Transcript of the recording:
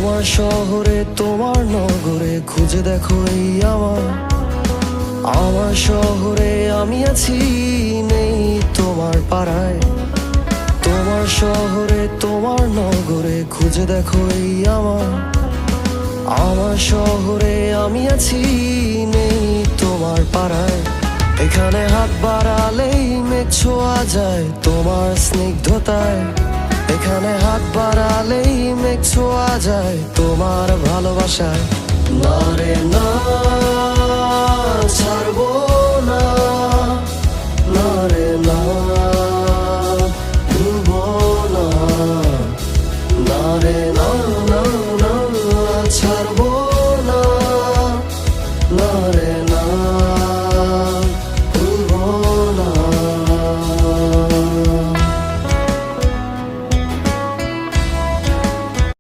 তোমার শহরে তোমার নগরে খুঁজে দেখো এই আমার শহরে আমি আছি, নেই তোমার পাড়ায়। তোমার শহরে তোমার নগরে খুঁজে দেখো এই আমার শহরে আমি আছি, নেই তোমার পাড়ায়। এখানে হাত বাড়ালেই মেঘ ছোঁয়া যায় তোমার স্নিগ্ধতায়। এখানে হাত বাড়ালেই মেঘ ছোঁয়া যায় তোমার ভালোবাসায়। না রে না,